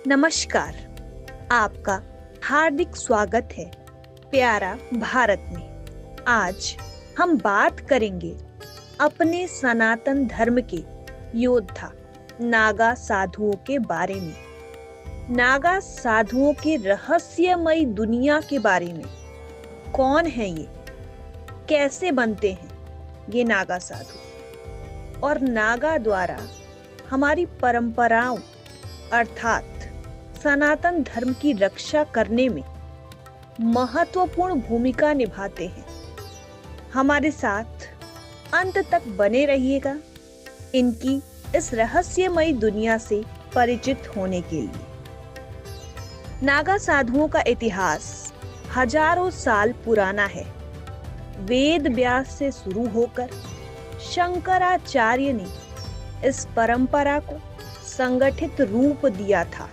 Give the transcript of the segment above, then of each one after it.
नमस्कार। आपका हार्दिक स्वागत है प्यारा भारत में। आज हम बात करेंगे अपने सनातन धर्म के योद्धा नागा साधुओं के बारे में। नागा साधुओं के रहस्यमयी दुनिया के बारे में। कौन है ये, कैसे बनते हैं ये नागा साधु, और नागा द्वारा हमारी परंपराओं अर्थात सनातन धर्म की रक्षा करने में महत्वपूर्ण भूमिका निभाते हैं। हमारे साथ अंत तक बने रहिएगा इनकी इस रहस्यमयी दुनिया से परिचित होने के लिए। नागा साधुओं का इतिहास हजारों साल पुराना है। वेद व्यास से शुरू होकर शंकराचार्य ने इस परंपरा को संगठित रूप दिया था।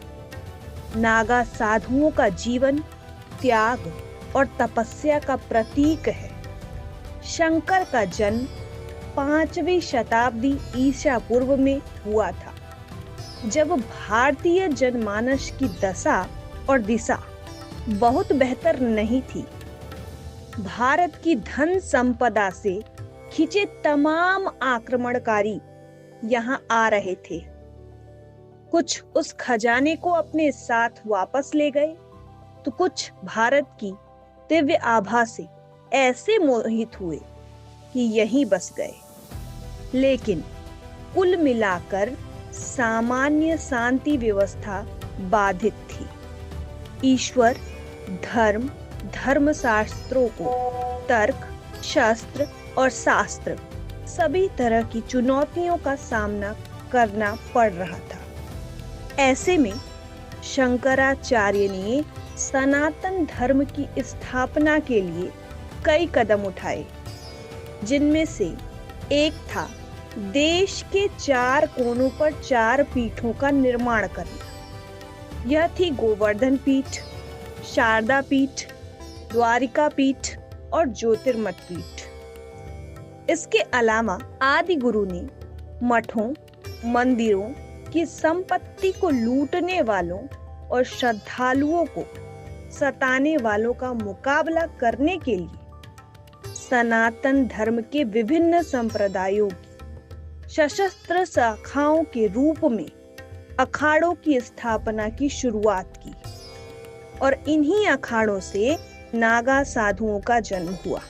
नागा साधुओं का जीवन त्याग और तपस्या का प्रतीक है। शंकर का जन्म 5वीं शताब्दी ईसा पूर्व में हुआ था, जब भारतीय जनमानस की दशा और दिशा बहुत बेहतर नहीं थी। भारत की धन संपदा से खिंचे तमाम आक्रमणकारी यहाँ आ रहे थे। कुछ उस खजाने को अपने साथ वापस ले गए, तो कुछ भारत की दिव्य आभा से ऐसे मोहित हुए कि यहीं बस गए। लेकिन कुल मिलाकर सामान्य शांति व्यवस्था बाधित थी। ईश्वर, धर्म, धर्मशास्त्रों को, तर्क, शस्त्र और शास्त्र सभी तरह की चुनौतियों का सामना करना पड़ रहा था। ऐसे में शंकराचार्य ने सनातन धर्म की स्थापना के लिए कई कदम उठाए, जिनमें से एक था देश के 4 कोनों पर 4 पीठों का निर्माण करना। यह थी गोवर्धन पीठ, शारदा पीठ, द्वारिका पीठ और ज्योतिर्मठ पीठ। इसके अलावा आदि गुरु ने मठों, मंदिरों की संपत्ति को लूटने वालों और श्रद्धालुओं को सताने वालों का मुकाबला करने के लिए सनातन धर्म के विभिन्न संप्रदायों की सशस्त्र शाखाओं के रूप में अखाड़ों की स्थापना की शुरुआत की, और इन्हीं अखाड़ों से नागा साधुओं का जन्म हुआ।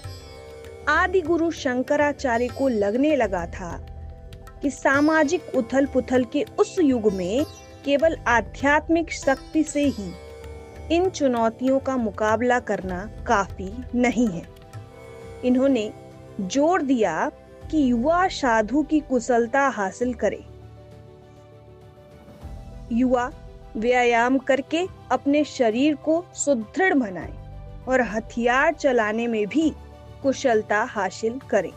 आदि गुरु शंकराचार्य को लगने लगा था कि सामाजिक उथल पुथल के उस युग में केवल आध्यात्मिक शक्ति से ही इन चुनौतियों का मुकाबला करना काफी नहीं है। इन्होंने जोर दिया कि युवा साधु की कुशलता हासिल करे। युवा व्यायाम करके अपने शरीर को सुदृढ़ बनाए और हथियार चलाने में भी कुशलता हासिल करें।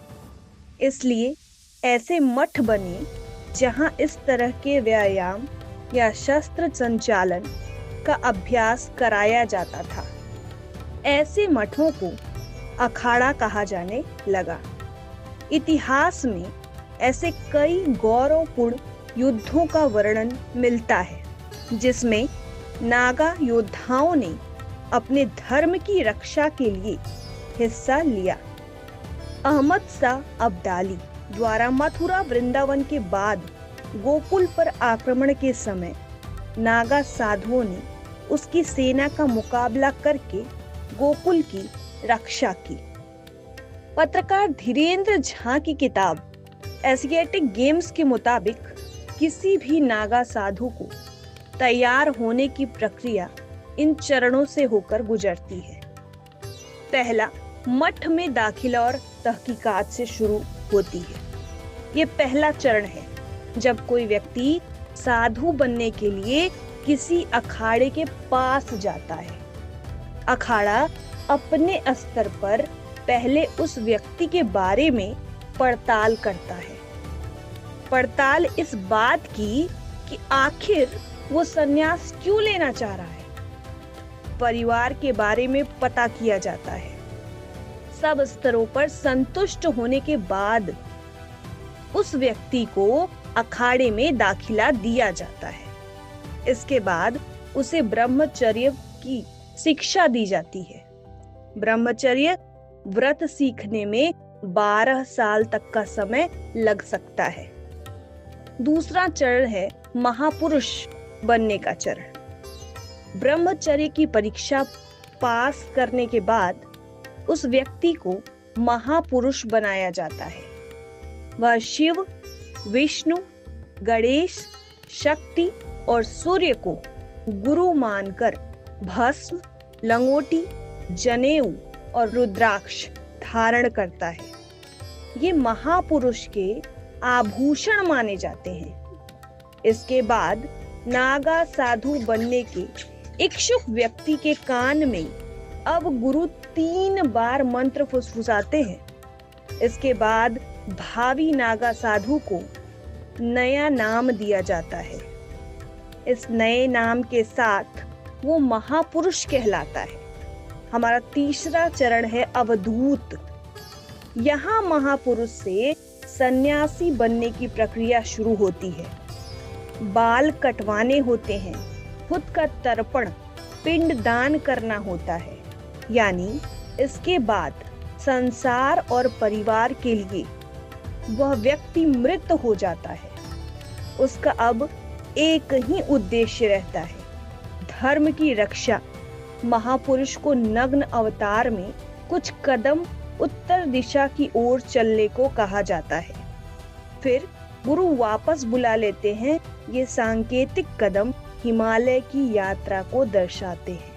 इसलिए ऐसे मठ बने जहां इस तरह के व्यायाम या शस्त्र संचालन का अभ्यास कराया जाता था। ऐसे मठों को अखाड़ा कहा जाने लगा। इतिहास में ऐसे कई गौरवपूर्ण युद्धों का वर्णन मिलता है, जिसमें नागा योद्धाओं ने अपने धर्म की रक्षा के लिए हिस्सा लिया। अहमद शाह अब्दाली द्वारा मथुरा वृंदावन के बाद गोकुल पर आक्रमण के समय नागा साधुओं ने उसकी सेना का मुकाबला करके गोकुल की रक्षा की। पत्रकार धीरेन्द्र झा की किताब एशियाटिक गेम्स के मुताबिक किसी भी नागा साधु को तैयार होने की प्रक्रिया इन चरणों से होकर गुजरती है। पहला, मठ में दाखिला और तहकीकात से शुरू होती है। ये पहला चरण है जब कोई व्यक्ति साधु बनने के लिए किसी अखाड़े के पास जाता है। अखाड़ा अपने स्तर पर पहले उस व्यक्ति के बारे में पड़ताल करता है। पड़ताल इस बात की कि आखिर वो संन्यास क्यों लेना चाह रहा है। परिवार के बारे में पता किया जाता है। सब स्तरों पर संतुष्ट होने के बाद उस व्यक्ति को अखाड़े में दाखिला दिया जाता है। इसके बाद उसे ब्रह्मचर्य की शिक्षा दी जाती है। ब्रह्मचर्य व्रत सीखने में 12 साल तक का समय लग सकता है। दूसरा चरण है महापुरुष बनने का चरण। ब्रह्मचर्य की परीक्षा पास करने के बाद उस व्यक्ति को महापुरुष बनाया जाता है। वह शिव, विष्णु, गणेश, शक्ति और सूर्य को गुरु मानकर भस्म, लंगोटी, जनेऊ और रुद्राक्ष धारण करता है। ये महापुरुष के आभूषण माने जाते हैं। इसके बाद नागा साधु बनने के इच्छुक व्यक्ति के कान में अब गुरु 3 बार मंत्र फुसफुसाते हैं। इसके बाद भावी नागा साधु को नया नाम दिया जाता है। इस नए नाम के साथ वो महापुरुष कहलाता है। हमारा तीसरा चरण है अवधूत। यहाँ महापुरुष से सन्यासी बनने की प्रक्रिया शुरू होती है। बाल कटवाने होते हैं, खुद का तर्पण, पिंड दान करना होता है। यानी इसके बाद संसार और परिवार के लिए वह व्यक्ति मृत हो जाता है। उसका अब एक ही उद्देश्य रहता है, धर्म की रक्षा। महापुरुष को नग्न अवतार में कुछ कदम उत्तर दिशा की ओर चलने को कहा जाता है। फिर गुरु वापस बुला लेते हैं। ये सांकेतिक कदम हिमालय की यात्रा को दर्शाते हैं।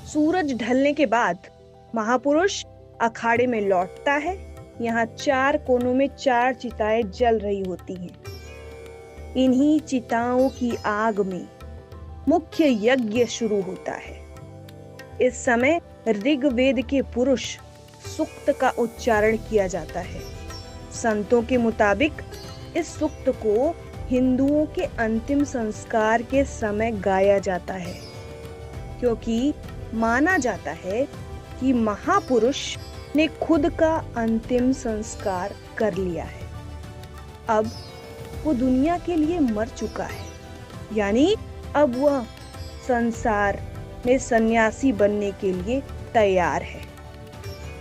सूरज ढलने के बाद महापुरुष अखाड़े में लौटता है। यहाँ 4 कोनों में 4 चिताएं जल रही होती हैं। इन्हीं चिताओं की आग में मुख्य यज्ञ शुरू होता है। इस समय ऋग्वेद के पुरुष सूक्त का उच्चारण किया जाता है। संतों के मुताबिक इस सूक्त को हिंदुओं के अंतिम संस्कार के समय गाया जाता है, क्योंकि माना जाता है कि महापुरुष ने खुद का अंतिम संस्कार कर लिया है। अब वो दुनिया के लिए मर चुका है, यानी अब वह संसार में सन्यासी बनने के लिए तैयार है।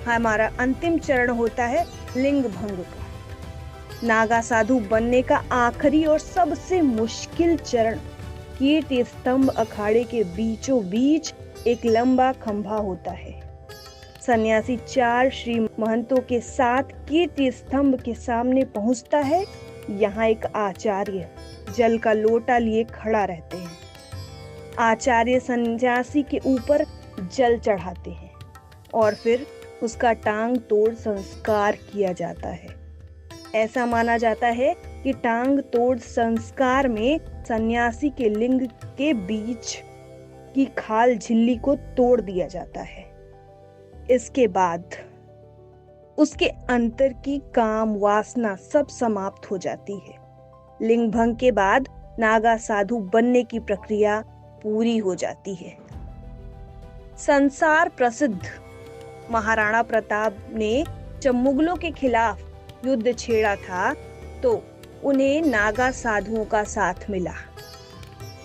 हमारा अंतिम चरण होता है लिंग भंग का। नागा साधु बनने का आखिरी और सबसे मुश्किल चरण कीर्ति स्तंभ अखाड़े के बीचों बीच एक लंबा खंभा होता है। सन्यासी 4 श्री महंतों के साथ कीर्ति स्तंभ के सामने पहुंचता है। यहाँ एक आचार्य जल का लोटा लिए खड़ा रहते हैं। आचार्य सन्यासी के ऊपर जल चढ़ाते हैं और फिर उसका टांग तोड़ संस्कार किया जाता है। ऐसा माना जाता है कि टांग तोड़ संस्कार में सन्यासी के लिंग के बीच की खाल झिल्ली को तोड़ दिया जाता है। इसके बाद उसके अंतर की काम वासना सब समाप्त हो जाती है। लिंग भंग के बाद नागा साधु बनने की प्रक्रिया पूरी हो जाती है। संसार प्रसिद्ध महाराणा प्रताप ने जब मुगलों के खिलाफ युद्ध छेड़ा था तो उन्हें नागा साधुओं का साथ मिला।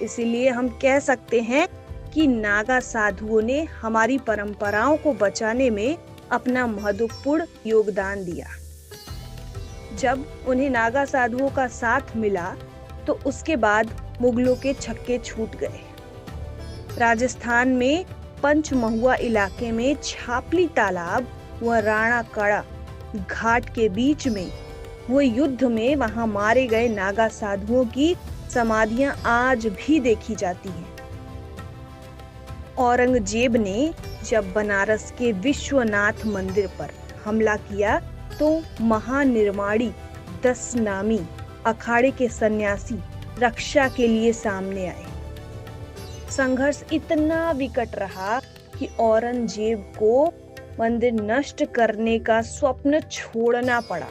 इसीलिए हम कह सकते हैं कि नागा साधुओं ने हमारी परंपराओं को बचाने में अपना महत्वपूर्ण योगदान दिया। जब उन्हें नागा साधुओं का साथ मिला तो उसके बाद मुगलों के छक्के छूट गए। राजस्थान में पंचमहुआ इलाके में छापली तालाब व राणा कड़ा घाट के बीच में हुए युद्ध में वहां मारे गए नागा साधुओं की समाधियां आज भी देखी जाती हैं। औरंगजेब ने जब बनारस के विश्वनाथ मंदिर पर हमला किया तो महानिर्माणी 10 नामी अखाड़े के सन्यासी रक्षा के लिए सामने आए। संघर्ष इतना विकट रहा कि औरंगजेब को मंदिर नष्ट करने का स्वप्न छोड़ना पड़ा।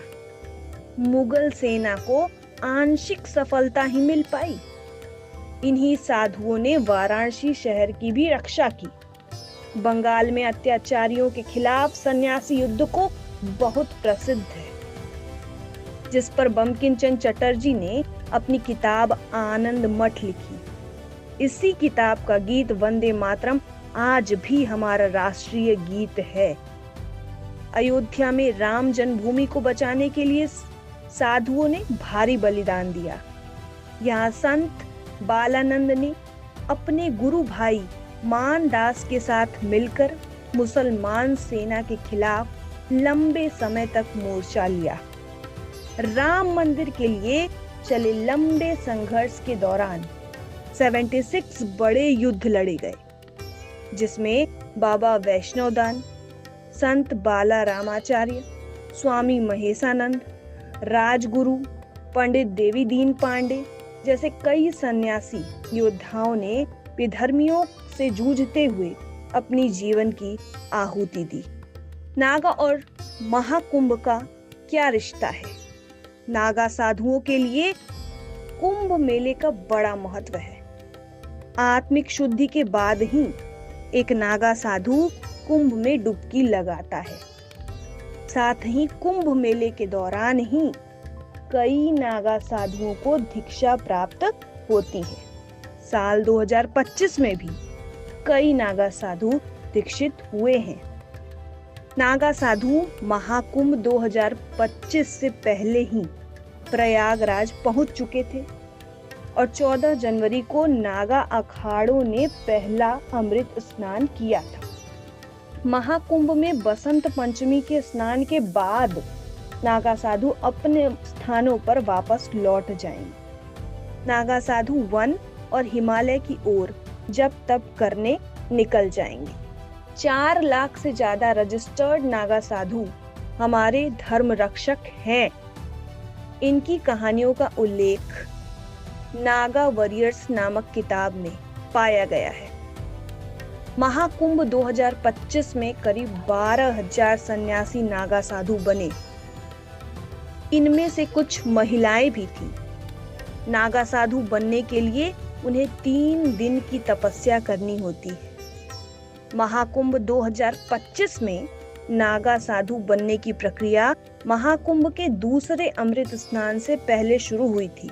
मुगल सेना को आंशिक सफलता ही मिल पाई। इन्हीं साधुओं ने वाराणसी शहर की भी रक्षा की। बंगाल में अत्याचारियों के खिलाफ सन्यासी युद्ध को बहुत प्रसिद्ध है, जिस पर बंकिम चंद्र चटर्जी ने अपनी किताब आनंद मठ लिखी। इसी किताब का गीत वंदे मातरम आज भी हमारा राष्ट्रीय गीत है। अयोध्या में राम जन्मभूमि को बचाने के लिए साधुओं ने भारी बलिदान दिया। यहाँ संत बालानंद ने अपने गुरु भाई मानदास के साथ मिलकर मुसलमान सेना के खिलाफ लंबे समय तक मोर्चा लिया। राम मंदिर के लिए चले लंबे संघर्ष के दौरान 76 बड़े युद्ध लड़े गए, जिसमें बाबा वैष्णोदान, संत बाला रामाचार्य, स्वामी महेशानंद, राजगुरु पंडित देवी दीन पांडे जैसे कई सन्यासी योद्धाओं ने विधर्मियों से जूझते हुए अपनी जीवन की आहुति दी। नागा और महाकुंभ का क्या रिश्ता है? नागा साधुओं के लिए कुंभ मेले का बड़ा महत्व है। आत्मिक शुद्धि के बाद ही एक नागा साधु कुंभ में डुबकी लगाता है। साथ ही कुंभ मेले के दौरान ही कई नागा साधुओं को दीक्षा प्राप्त होती है। साल 2025 में भी कई नागा साधु दीक्षित हुए हैं। नागा साधु महाकुंभ 2025 से पहले ही प्रयागराज पहुंच चुके थे और 14 जनवरी को नागा अखाड़ों ने पहला अमृत स्नान किया था। महाकुंभ में बसंत पंचमी के स्नान के बाद नागा साधु अपने स्थानों पर वापस लौट जाएंगे। नागा साधु वन और हिमालय की ओर जप तप करने निकल जाएंगे। 4 लाख से ज्यादा रजिस्टर्ड नागा साधु हमारे धर्म रक्षक हैं। इनकी कहानियों का उल्लेख नागा वॉरियर्स नामक किताब में पाया गया है। महाकुंभ 2025 में करीब 12,000 सन्यासी नागा साधु बने। इनमें से कुछ महिलाएं भी थीं। नागा साधु बनने के लिए उन्हें 3 दिन की तपस्या करनी होती है। महाकुंभ 2025 में नागा साधु बनने की प्रक्रिया महाकुंभ के दूसरे अमृत स्नान से पहले शुरू हुई थी।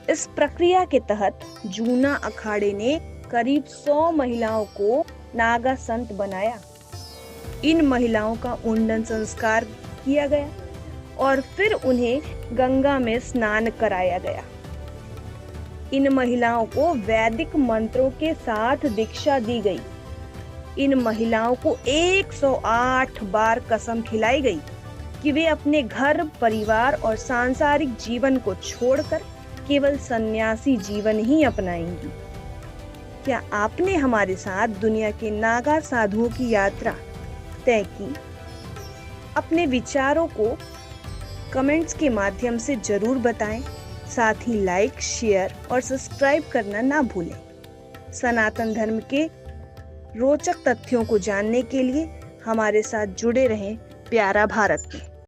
इस प्रक्रिया के तहत जूना अखाड़े ने करीब 100 महिलाओं को नागा संत बनाया। इन महिलाओं का मुंडन संस्कार किया गया और फिर उन्हें गंगा में स्नान कराया गया। इन महिलाओं को वैदिक मंत्रों के साथ दीक्षा दी गई। इन महिलाओं को 108 बार कसम खिलाई गई कि वे अपने घर, परिवार और सांसारिक जीवन को छोड़कर केवल सन्यासी जीवन ही अपनाएंगी। क्या आपने हमारे साथ दुनिया के नागा साधुओं की यात्रा तय की? अपने विचारों को कमेंट्स के माध्यम से जरूर बताएं। साथ ही लाइक, शेयर और सब्सक्राइब करना ना भूलें। सनातन धर्म के रोचक तथ्यों को जानने के लिए हमारे साथ जुड़े रहें। प्यारा भारत में।